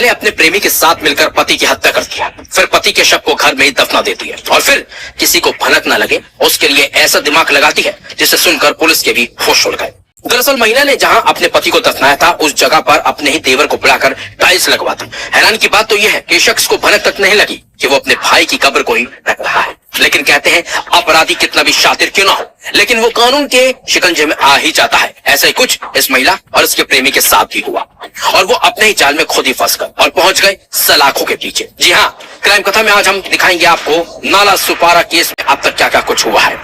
पहले अपने प्रेमी के साथ मिलकर पति की हत्या करती है, फिर पति के शव को घर में ही दफना देती है और फिर किसी को भनक न लगे उसके लिए ऐसा दिमाग लगाती है जिसे सुनकर पुलिस के भी होश उड़ गए। दरअसल महिला ने जहां अपने पति को दफनाया था उस जगह पर अपने ही देवर को बुलाकर टाइल्स लगवा दी। हैरान की बात तो यह है कि शख्स को भनक तक नहीं लगी कि वो अपने भाई की कब्र को ही रख रहा है। लेकिन कहते हैं अपराधी कितना भी शातिर क्यों ना हो, लेकिन वो कानून के शिकंजे में आ ही जाता है। ऐसा ही कुछ इस महिला और इसके प्रेमी के साथ भी हुआ और वो अपने ही जाल में खुद ही फंस गए और पहुंच गए सलाखों के पीछे। जी हाँ, क्राइम कथा में आज हम दिखाएंगे आपको नाला सुपारा केस में अब तक क्या क्या कुछ हुआ है।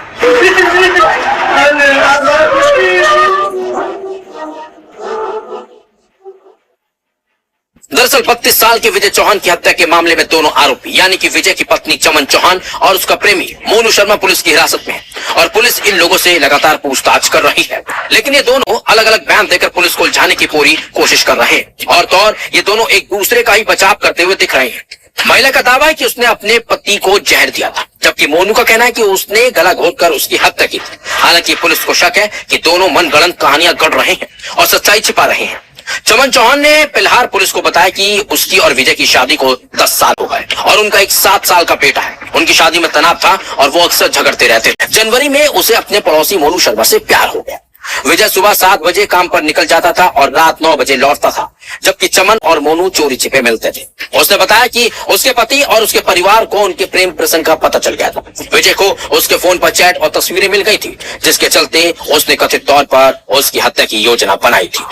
दरअसल 32 साल के विजय चौहान की हत्या के मामले में दोनों आरोपी यानी कि विजय की पत्नी चमन चौहान और उसका प्रेमी मोनू शर्मा पुलिस की हिरासत में है और पुलिस इन लोगों से लगातार पूछताछ कर रही है। लेकिन ये दोनों अलग अलग बयान देकर पुलिस को उलझाने की पूरी कोशिश कर रहे हैं और तो और ये दोनों एक दूसरे का ही बचाव करते हुए दिख रहे हैं। महिला का दावा है कि उसने अपने पति को जहर दिया था, जबकि मोनू का कहना है कि उसने गला घोंटकर उसकी हत्या की थी। हालांकि पुलिस को शक है कि दोनों मनगढ़ंत कहानियां गढ़ रहे हैं और सच्चाई छिपा रहे हैं। चमन चौहान ने फिलहाल पुलिस को बताया कि उसकी और विजय की शादी को 10 साल हो गए और उनका एक 7 साल का बेटा है। उनकी शादी में तनाव था और वो अक्सर झगड़ते रहते थे। जनवरी में उसे अपने पड़ोसी मोनू शर्मा से प्यार हो गया। विजय सुबह 7 बजे काम पर निकल जाता था और रात 9 बजे लौटता था, जबकि चमन और मोनू चोरी छिपे मिलते थे। उसने बताया कि उसके पति और उसके परिवार को उनके प्रेम प्रसंग का पता चल गया था। विजय को उसके फोन पर चैट और तस्वीरें मिल गई थी, जिसके चलते उसने कथित तौर पर उसकी हत्या की योजना बनाई थी।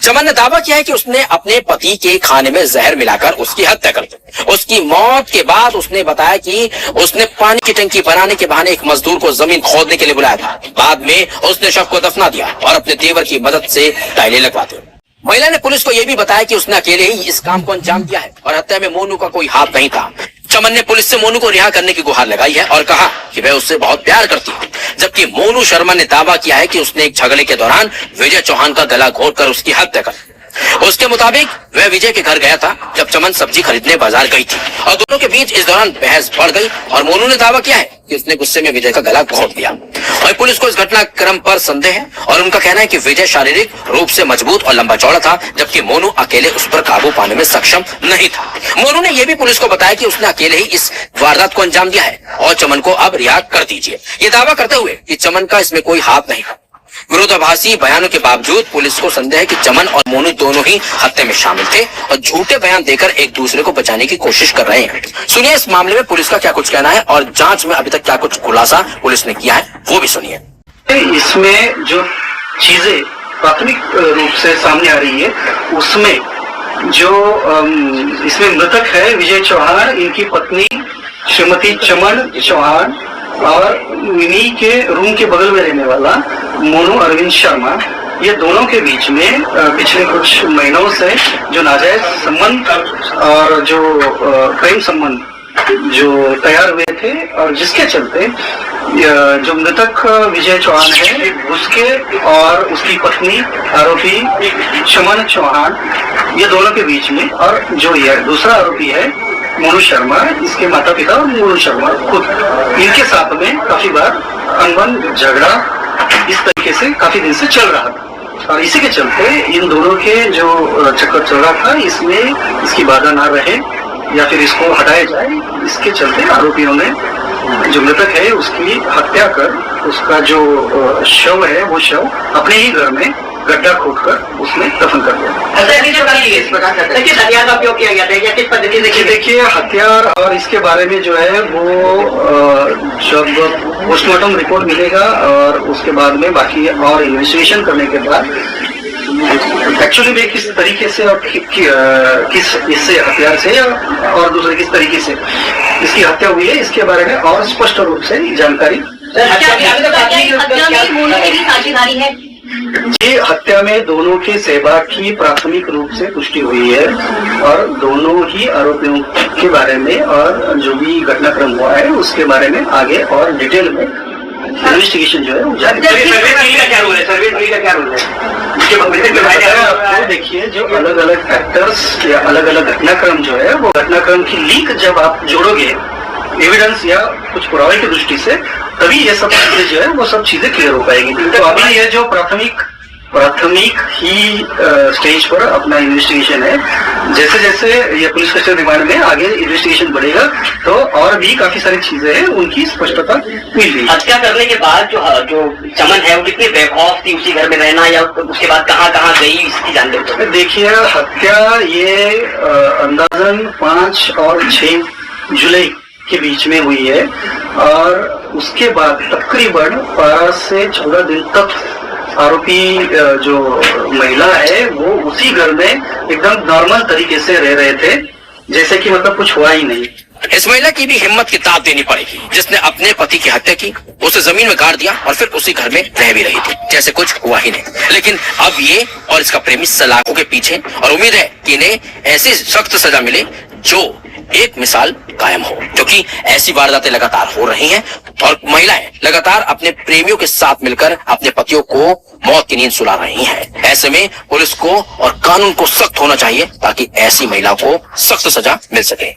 चमन ने दावा किया है कि उसने अपने पति के खाने में जहर मिलाकर उसकी हत्या कर दी। उसकी मौत के बाद उसने बताया कि उसने पानी की टंकी बनाने के बहाने एक मजदूर को जमीन खोदने के लिए बुलाया था। बाद में उसने शव को दफना दिया और अपने देवर की मदद से टाइलें लगवा दी। महिला ने पुलिस को यह भी बताया कि उसने अकेले ही इस काम को अंजाम दिया है और हत्या में मोनू का कोई हाथ नहीं था। चमन ने पुलिस से मोनू को रिहा करने की गुहार लगाई है और कहा कि वह उससे बहुत प्यार करती है, जबकि मोनू शर्मा ने दावा किया है कि उसने एक झगड़े के दौरान विजय चौहान का गला घोंटकर उसकी हत्या कर। उसके मुताबिक वह विजय के घर गया था जब चमन सब्जी खरीदने बाजार गई थी और दोनों के बीच इस दौरान बहस बढ़ गई और मोनू ने दावा किया है कि उसने गुस्से में विजय का गला घोंट दिया। और पुलिस को इस घटनाक्रम पर संदेह है और उनका कहना है कि विजय शारीरिक रूप से मजबूत और लंबा चौड़ा था, जबकि मोनू अकेले उस पर काबू पाने में सक्षम नहीं था। मोनू ने यह भी पुलिस को बताया कि उसने अकेले ही इस वारदात को अंजाम दिया है और चमन को अब रिहा कर दीजिए, ये दावा करते हुए कि चमन का इसमें कोई हाथ नहीं था। विरोधाभासी बयानों के बावजूद पुलिस को संदेह है कि चमन और मोनू दोनों ही हत्या में शामिल थे और झूठे बयान देकर एक दूसरे को बचाने की कोशिश कर रहे हैं। सुनिए इस मामले में पुलिस का क्या कुछ कहना है और जांच में अभी तक क्या कुछ खुलासा पुलिस ने किया है वो भी सुनिए। इसमें जो चीजें प्राथमिक रूप से सामने आ रही है उसमें जो इसमें मृतक है विजय चौहान, इनकी पत्नी श्रीमती चमन चौहान और इन्हीं के रूम के बगल में रहने वाला मोनू अरविंद शर्मा, ये दोनों के बीच में पिछले कुछ महीनों से जो नाजायज संबंध और जो प्रेम संबंध जो तैयार हुए थे और जिसके चलते जो मृतक विजय चौहान है उसके और उसकी पत्नी आरोपी चमन चौहान, ये दोनों के बीच में और जो ये दूसरा आरोपी है मोनू शर्मा, इसके माता पिता और मोनू शर्मा खुद, इनके साथ में काफी बार अनबन झगड़ा इस तरीके से काफी दिन से चल रहा था और इसी के चलते इन दोनों के जो चक्कर चल रहा था इसमें इसकी बाधा ना रहे या फिर इसको हटाया जाए, इसके चलते आरोपियों ने जो मृतक है उसकी हत्या कर उसका जो शव है वो शव अपने ही घर में गड्ढा खोदकर उसमें दफन कर दिया। हथियार का उपयोग किया गया था या किस पद्धति से? देखिए हथियार और इसके बारे में जो है वो जब पोस्टमार्टम रिपोर्ट मिलेगा और उसके बाद में बाकी और इन्वेस्टिगेशन करने के बाद एक्चुअली में किस तरीके से और किस इससे हथियार से और दूसरे किस तरीके से इसकी हत्या हुई है इसके बारे में और स्पष्ट रूप से जानकारी। जी, हत्या में दोनों के सहभाग की प्राथमिक रूप से पुष्टि हुई है और दोनों ही आरोपियों के बारे में और जो भी घटनाक्रम हुआ है उसके बारे में आगे और डिटेल में इन्वेस्टिगेशन जो है वो जारी है। देखिए जो अलग अलग फैक्टर्स या अलग अलग घटनाक्रम जो है वो घटनाक्रम की लिंक जब आप जोड़ोगे एविडेंस या कुछ पुरावे की दृष्टि से तभी ये सब चीजें जो है वो सब चीजें क्लियर हो पाएगी। तो अभी ये जो प्राथमिक प्राथमिक ही स्टेज पर अपना इन्वेस्टिगेशन है। जैसे जैसे ये पुलिस कस्टडी रिमांड में आगे इन्वेस्टिगेशन बढ़ेगा तो और भी काफी सारी चीजें हैं उनकी स्पष्टता मिल रही है। हत्या करने के बाद जो चमन है वो कितनी बेखौफ थी उसी घर में रहना, या उसके बाद कहाँ कहाँ गई इसकी जानकारी? देखिए, हत्या ये अंदाजन 5 और 6 जुलाई के बीच में हुई है और उसके बाद तकरीबन 12 से 14 दिन तक आरोपी जो महिला है वो उसी घर में एकदम नॉर्मल तरीके से रह रहे थे, जैसे कि मतलब कुछ हुआ ही नहीं। इस महिला की भी हिम्मत की दाद देनी पड़ेगी जिसने अपने पति की हत्या की, उसे जमीन में गाड़ दिया और फिर उसी घर में रह भी रही थी जैसे कुछ हुआ ही नहीं। लेकिन अब ये और इसका प्रेमी सलाखों के पीछे, और उम्मीद है कि इन्हें ऐसी सख्त सजा मिले जो एक मिसाल कायम हो, क्योंकि ऐसी वारदातें लगातार हो रही हैं और महिलाएं लगातार अपने प्रेमियों के साथ मिलकर अपने पतियों को मौत की नींद सुला रही हैं। ऐसे में पुलिस को और कानून को सख्त होना चाहिए ताकि ऐसी महिला को सख्त सजा मिल सके।